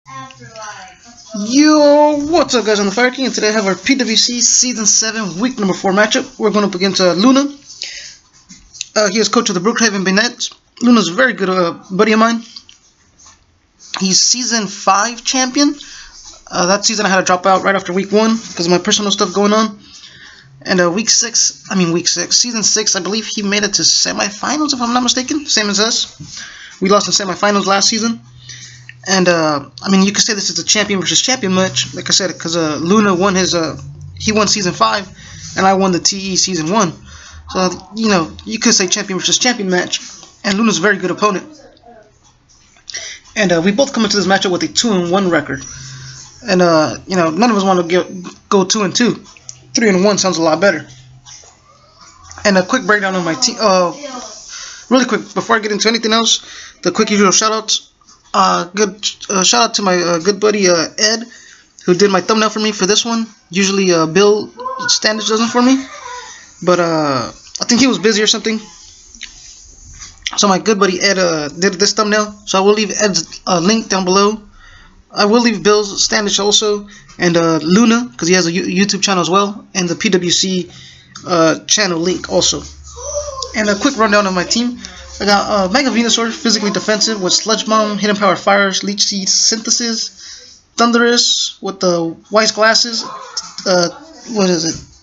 Yo, what's up guys, I'm the Fire King, and today I have our PWC Season 7 Week Number 4 matchup. We're going up against Luna. He is coach of the Brookhaven B.Banetts. Luna's a very good buddy of mine. He's Season 5 champion. That season I had to drop out right after Week 1 because of my personal stuff going on. And Week 6, Season 6, I believe he made it to semifinals if I'm not mistaken, same as us. We lost in semifinals last season. And, you could say this is a champion versus champion match, like I said, because Luna won he won Season 5, and I won the TE Season 1. So, you could say champion versus champion match, and Luna's a very good opponent. And we both come into this matchup with a 2-1 record. And, none of us want to go 2-2. 3-1 sounds a lot better. And a quick breakdown of my team. Really quick, before I get into anything else, the quick usual shoutouts. Shout out to my good buddy Ed, who did my thumbnail for me for this one. Usually Bill Standish does them for me, but I think he was busy or something. So my good buddy Ed did this thumbnail. So I will leave Ed's link down below. I will leave Bill's Standish also, and Luna, because he has a YouTube channel as well, and the PWC channel link also. And a quick rundown of my team. I got M.Victinis, physically defensive with Sludge Bomb, Hidden Power Fires, Leech Seed Synthesis, Thunderous with the Wise Glasses,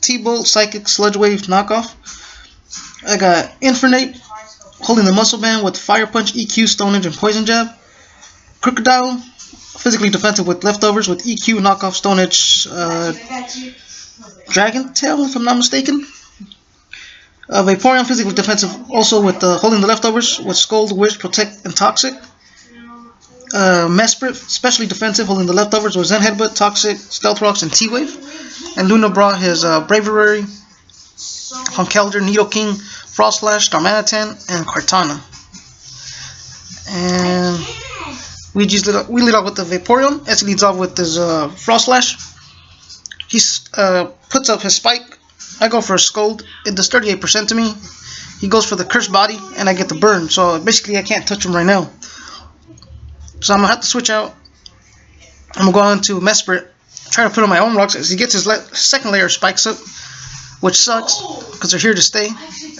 T-Bolt, Psychic, Sludge Wave, Knockoff. I got Infernate, holding the Muscle Band with Fire Punch, EQ, Stone Edge, and Poison Jab. Crocodile, physically defensive with Leftovers with EQ, Knockoff, Stone Edge, Dragon Tail, if I'm not mistaken. Vaporeon, physically defensive also with holding the Leftovers with Scold, Wish, Protect, and Toxic. Mesprit, specially defensive, holding the Leftovers with Zen Headbutt, Toxic, Stealth Rocks, and T-Wave. And Luna brought his Bravery, Hunkelder, Nidoking, Frost Slash, Darmanitan, and Kartana. And we lead off with the Vaporeon, as he leads off with his Frost Slash. He puts up his Spike. I go for a Scold. It does 38% to me. He goes for the Cursed Body, and I get the Burn. So basically, I can't touch him right now. So I'm going to have to switch out. I'm going to go on to Mesprit. Try to put on my own rocks as he gets his second layer of Spikes up, which sucks because they're here to stay.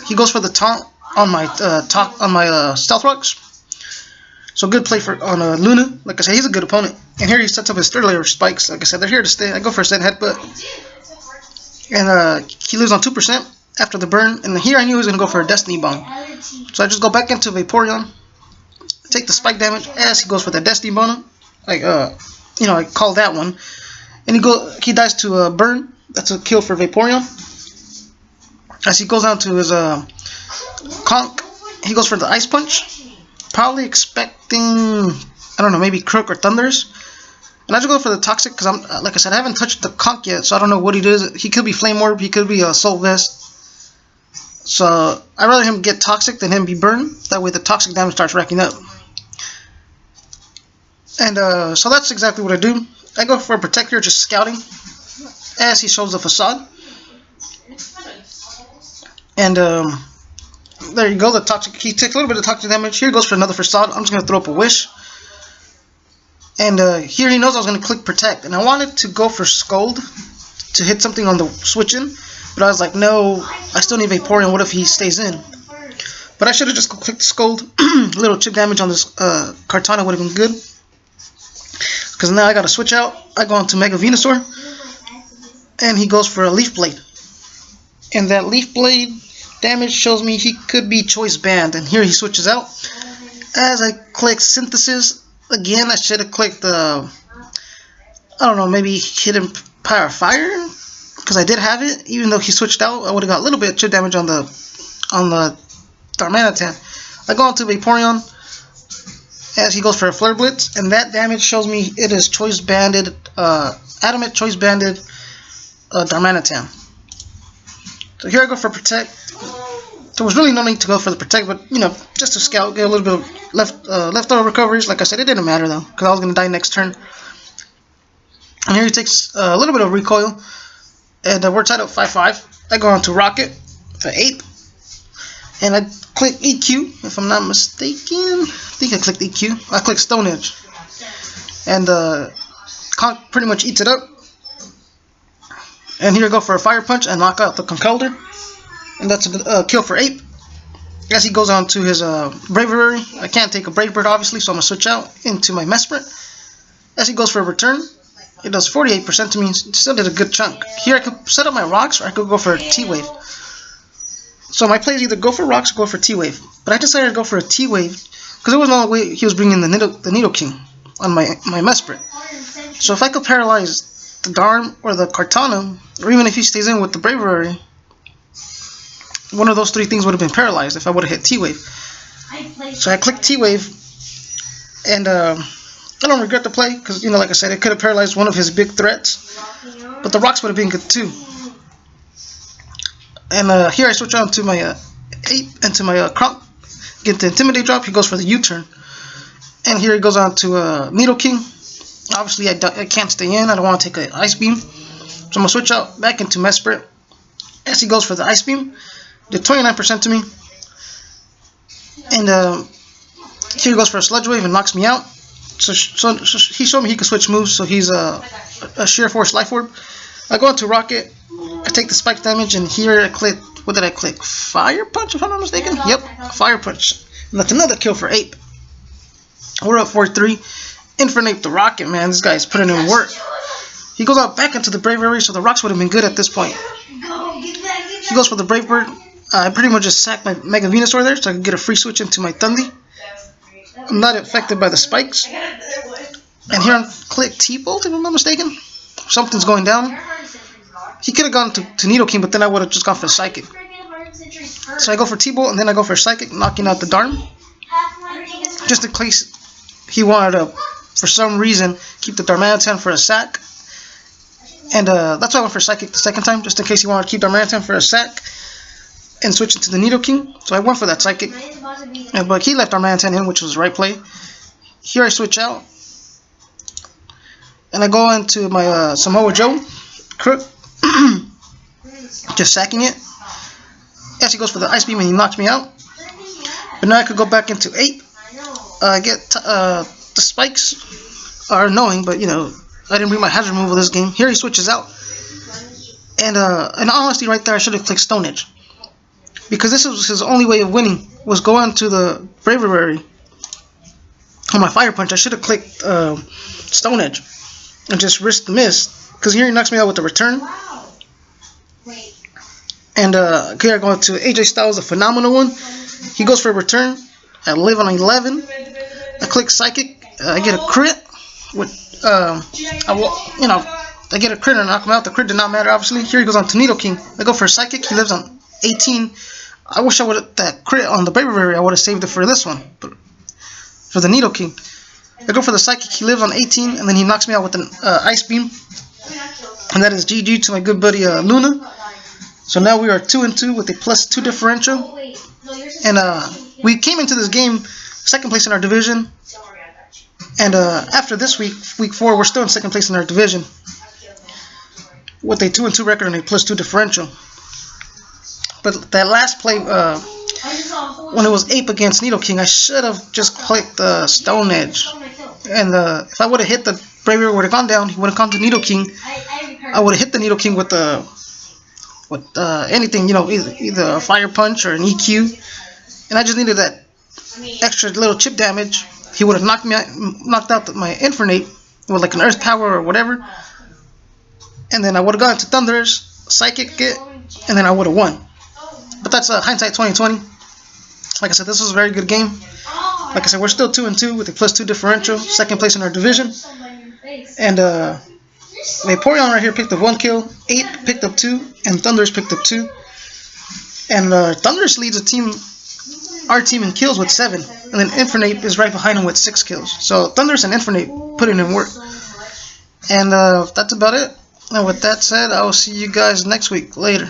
He goes for the Taunt on my Stealth Rocks. So good play on Luna. Like I said, he's a good opponent. And here he sets up his third layer of Spikes. Like I said, they're here to stay. I go for a Zen Headbutt. And he lives on 2% after the burn. And here I knew he was going to go for a Destiny Bomb. So I just go back into Vaporeon. Take the spike damage as he goes for the Destiny Bomb. I call that one. And he dies to burn. That's a kill for Vaporeon. As he goes down to his Conk, he goes for the Ice Punch. Probably expecting, I don't know, maybe Croak or Thunders. And I just go for the Toxic because like I said, I haven't touched the Conk yet, so I don't know what he does. He could be Flame Orb, he could be a Soul Vest. So I'd rather him get Toxic than him be burned. That way the Toxic damage starts racking up. And so that's exactly what I do. I go for a Protect here, just scouting, as he shows the Facade. And there you go, the Toxic. He takes a little bit of Toxic damage. Here he goes for another Facade. I'm just going to throw up a Wish. And here he knows I was going to click Protect. And I wanted to go for Scold to hit something on the switch in. But I was like, no, I still need Vaporeon. What if he stays in? But I should have just clicked Scold. A little chip damage on this Kartana would have been good. Because now I got to switch out. I go on to M.Victinis. And he goes for a Leaf Blade. And that Leaf Blade damage shows me he could be Choice Band. And here he switches out. As I click Synthesis. Again, I should have clicked the, I don't know, maybe Hidden Power Fire, because I did have it. Even though he switched out, I would have got a little bit of chip damage on the Darmanitan. I go on to Vaporeon as he goes for a Flare Blitz, and that damage shows me it is Choice Banded, Adamant Choice Banded Darmanitan. So here I go for Protect. There was really no need to go for the Protect, but, just to scout, get a little bit of leftover recoveries. Like I said, it didn't matter, though, because I was going to die next turn. And here he takes a little bit of recoil, and we're tied up 5-5. I go on to Rocket for 8, and I click EQ, if I'm not mistaken. I think I clicked EQ. I click Stone Edge. and Conk pretty much eats it up. And here I go for a fire punch and knock out the Conkeldurr, and that's a kill for Ape. As he goes on to his Bravery, I can't take a Brave Bird obviously, so I'm going to switch out into my Mesprit. As he goes for a return, it does 48% to me, still did a good chunk. Here I could set up my rocks, or I could go for a T-Wave. So my play is either go for rocks or go for T-Wave. But I decided to go for a T-Wave, because there was no way he was bringing the Nidoking on my Mesprit. So if I could paralyze the Darm or the Kartana, or even if he stays in with the Bravery, one of those three things would have been paralyzed if I would have hit T-Wave. So I clicked T-Wave, and I don't regret the play, because, you know, like I said, it could have paralyzed one of his big threats, but the rocks would have been good too. And here I switch on to my Ape and to my Kronk, get the Intimidate drop. He goes for the U-turn, and here he goes on to Nidoking. Obviously I can't stay in, I don't want to take an Ice Beam, so I'm going to switch out back into Mesprit. As he goes for the Ice Beam, did 29% to me, and here he goes for a Sludge Wave and knocks me out. So he showed me he could switch moves, so he's a Sheer Force Life Orb. I go into Rocket, I take the spike damage, and here I click, what did I click? Fire Punch, if I'm not mistaken? Yep, Fire Punch. And that's another kill for Ape. We're up 4-3. Infernape the Rocket, man, this guy's putting in work. He goes out back into the Bravery, so the rocks would have been good at this point. He goes for the Brave Bird. I pretty much just sacked my Mega Venusaur there, so I can get a free switch into my Thundy. I'm not affected by the spikes. And here on click T-Bolt, if I'm not mistaken. Something's going down. He could have gone to Nidoking, but then I would have just gone for Psychic. So I go for T-Bolt, and then I go for Psychic, knocking out the Darm. Just in case he wanted to, for some reason, keep the Darmanitan for a sack. And that's why I went for Psychic the second time, just in case he wanted to keep Darmanitan for a sack and switch it to the Nidoking. So I went for that Psychic. But he left Darmanitan in, which was the right play. Here I switch out, and I go into my Samoa Joe Crook, just sacking it. As he goes for the Ice Beam and he knocks me out. But now I could go back into 8. I get the spikes are annoying, but you know, I didn't bring my hazard removal this game. Here he switches out, and in honesty, right there I should have clicked Stone Edge, because this was his only way of winning, was go on to the Bravery on my Fire Punch. I should have clicked Stone Edge and just risked the miss, because here he knocks me out with the return. And here I go to AJ Styles, a phenomenal one. He goes for a return. I live on 11. I click Psychic. I get a crit. With I get a crit and knock him out. The crit did not matter, obviously. Here he goes on to Nidoking. I go for a Psychic. He lives on 18. I wish I would have that crit on the Bravery. I would have saved it for this one, but for the Nidoking. I go for the Psychic. He lives on 18, and then he knocks me out with an Ice Beam. And that is GG to my good buddy Luna. So now we are 2-2 with a +2 differential. And we came into this game second place in our division. And after this week, week 4, we're still in second place in our division with a 2-2 record and a +2 differential. But that last play, when it was Ape against Nidoking, I should have just clicked the Stone Edge. And if I would have hit the Bravery, would have gone down, he would have gone to Nidoking. I would have hit the Nidoking with anything, you know, either a Fire Punch or an EQ. And I just needed that extra little chip damage. He would have knocked out my Infernape with like an Earth Power or whatever. And then I would have gone to Thundurus, Psychic it, and then I would have won. But that's hindsight 2020. Like I said, this was a very good game. Like I said, we're still 2-2 with a +2 differential, second place in our division. And Vaporeon right here picked up 1 kill, Ape picked up 2, and Thundurus picked up 2. And Thundurus leads our team in kills with 7, and then Infernape is right behind him with 6 kills. So Thundurus and Infernape putting in work. And that's about it. And with that said, I will see you guys next week. Later.